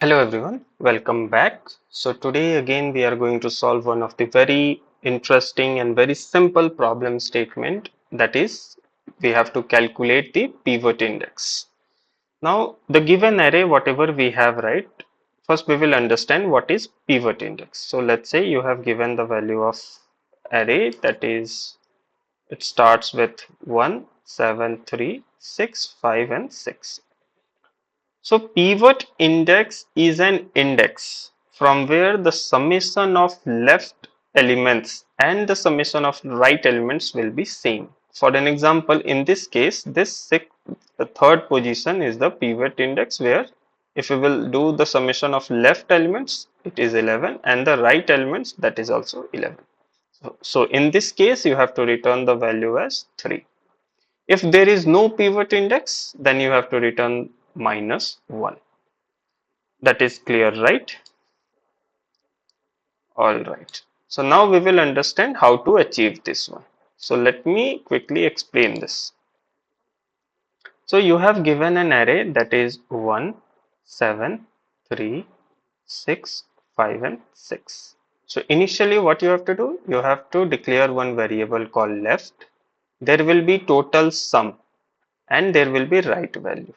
Hello everyone, welcome back. So today again we are going to solve one of the very interesting and very simple problem statement, that is we have to calculate the pivot index. Now the given array whatever we have, right, first we will understand what is pivot index. So let's say you have given the value of array, that is it starts with 1, 7, 3, 6, 5 and 6. So pivot index is an index from where the summation of left elements and the summation of right elements will be same. For an example, in this case, the third position is the pivot index, where if we will do the summation of left elements, it is 11, and the right elements, that is also 11. So in this case, you have to return the value as 3. If there is no pivot index, then you have to return -1. That is clear, right? All right. So now we will understand how to achieve this one. So let me quickly explain this. So you have given an array, that is 1, 7, 3, 6, 5 and 6. So initially what you have to do, you have to declare one variable called left. There will be total sum and there will be right value.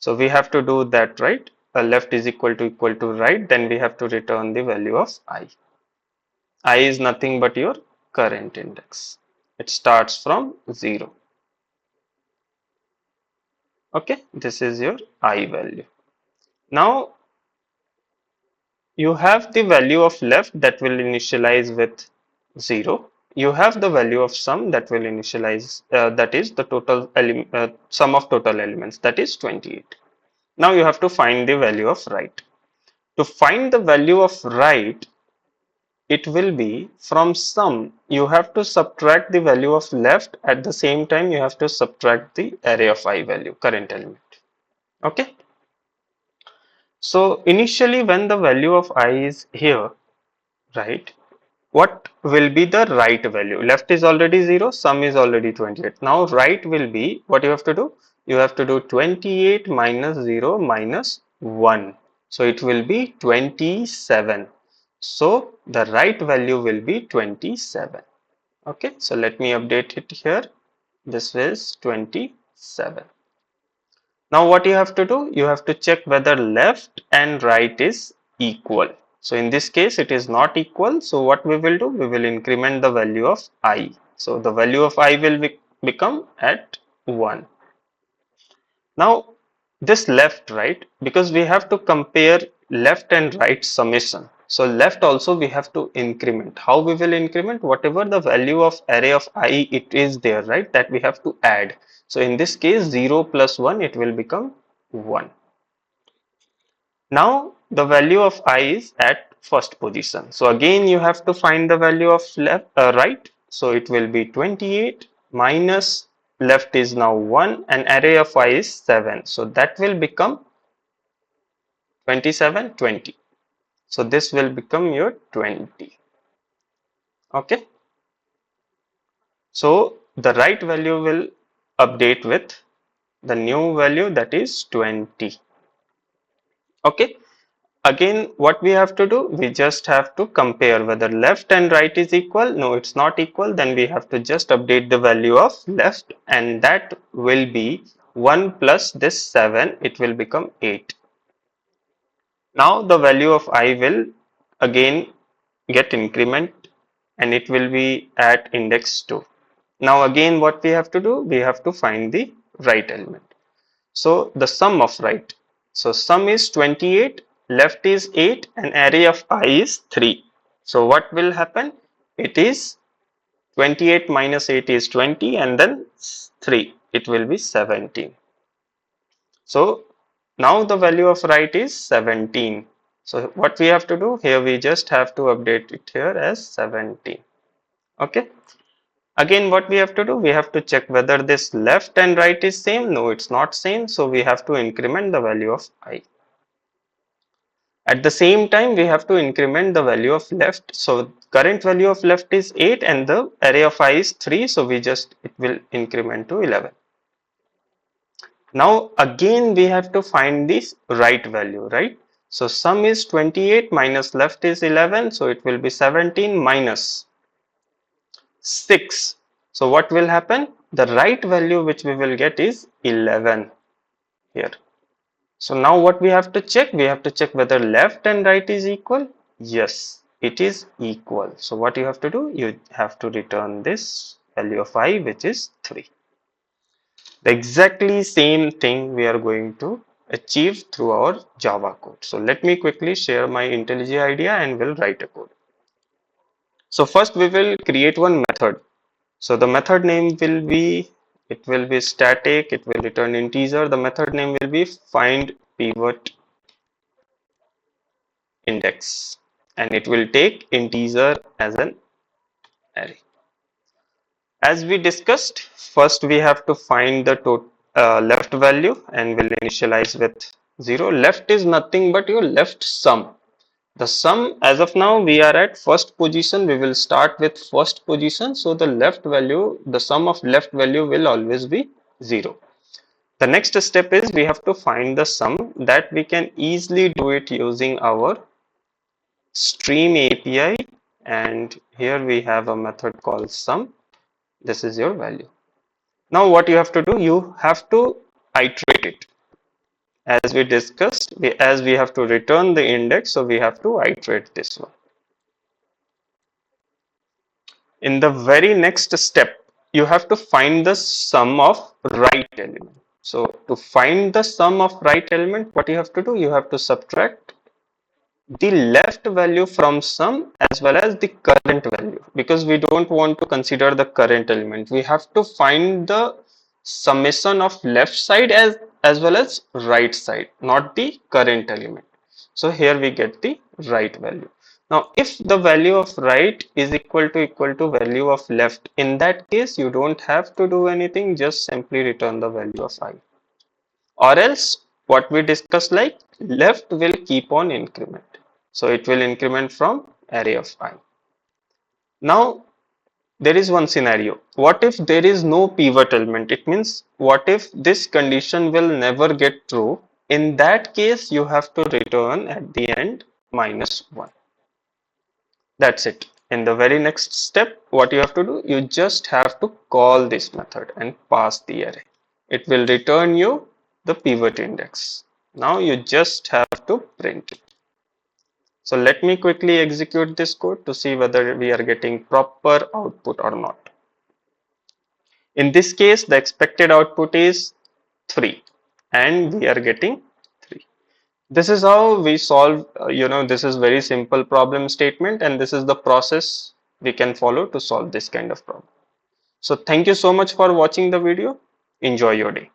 So we have to do that, right? Left is equal to right, then we have to return the value of I. I is nothing but your current index. It starts from 0. Okay, this is your I value. Now you have the value of left that will initialize with 0. You have the value of sum that will initialize, that is the total sum of total elements, that is 28. Now you have to find the value of right. To find the value of right, it will be from sum. You have to subtract the value of left, at the same time you have to subtract the array of I value, current element. Okay. So initially when the value of I is here, right, what will be the right value? Left is already 0, sum is already 28. Now right will be, what you have to do? You have to do 28 minus 0 minus 1. So it will be 27. So the right value will be 27. Okay, so let me update it here. This is 27. Now what you have to do? You have to check whether left and right is equal. So in this case it is not equal. So what we will do? We will increment the value of I. So the value of I will become at 1. Now this left, right, because we have to compare left and right summation. So left also we have to increment. How we will increment? Whatever the value of array of I it is there, right, that we have to add. So in this case 0 plus 1, it will become 1. Now the value of I is at first position. So again you have to find the value of right. So it will be 28 minus left is now 1 and array of I is 7. So that will become 27, 20. So this will become your 20. Okay. So the right value will update with the new value, that is 20. Okay. Again, what we have to do, we just have to compare whether left and right is equal. No, it's not equal. Then we have to just update the value of left, and that will be 1 plus this 7. It will become 8. Now the value of I will again get increment, and it will be at index 2. Now again what we have to do, we have to find the right element. So the sum of right. So sum is 28, left is 8 and array of I is 3. So what will happen? It is 28 minus 8 is 20 and then 3. It will be 17. So now the value of right is 17. So what we have to do here, we just have to update it here as 17. Okay. Again what we have to do, we have to check whether this left and right is same. No, it's not same. So we have to increment the value of I. At the same time we have to increment the value of left. So current value of left is 8 and the array of I is 3. So it will increment to 11. Now again we have to find this right value, right? So sum is 28 minus left is 11. So it will be 17 minus 6. So what will happen? The right value which we will get is 11 here. So now what we have to check? We have to check whether left and right is equal. Yes, it is equal. So what you have to do? You have to return this value of I, which is 3. The exactly same thing we are going to achieve through our Java code. So let me quickly share my IntelliJ IDEA and we'll write a code. So first we will create one method. So the method name will be, it will be static, it will return integer. The method name will be find pivot index and it will take integer as an array. As we discussed, first we have to find the left value and will initialize with 0. Left is nothing but your left sum. The sum, as of now we are at first position, we will start with first position. So the left value, the sum of left value will always be 0. The next step is we have to find the sum that we can easily do it using our stream API, and here we have a method called sum. This is your value. Now what you have to do, you have to iterate it. As we discussed, as we have to return the index, so we have to iterate this one. In the very next step, you have to find the sum of right element. So to find the sum of right element, what you have to do, you have to subtract the left value from sum as well as the current value, because we don't want to consider the current element. We have to find the summation of left side as well as right side, not the current element. So here we get the right value. Now if the value of right is equal to value of left, in that case you don't have to do anything, just simply return the value of I. Or else what we discussed, like left will keep on increment. So it will increment from array of I. Now there is one scenario. What if there is no pivot element? It means what if this condition will never get true? In that case you have to return at the end -1. That's it. In the very next step, what you have to do, you just have to call this method and pass the array. It will return you the pivot index. Now you just have to print it. So let me quickly execute this code to see whether we are getting proper output or not. In this case, the expected output is 3 and we are getting 3. This is how we solve, this is very simple problem statement, and this is the process we can follow to solve this kind of problem. So thank you so much for watching the video. Enjoy your day.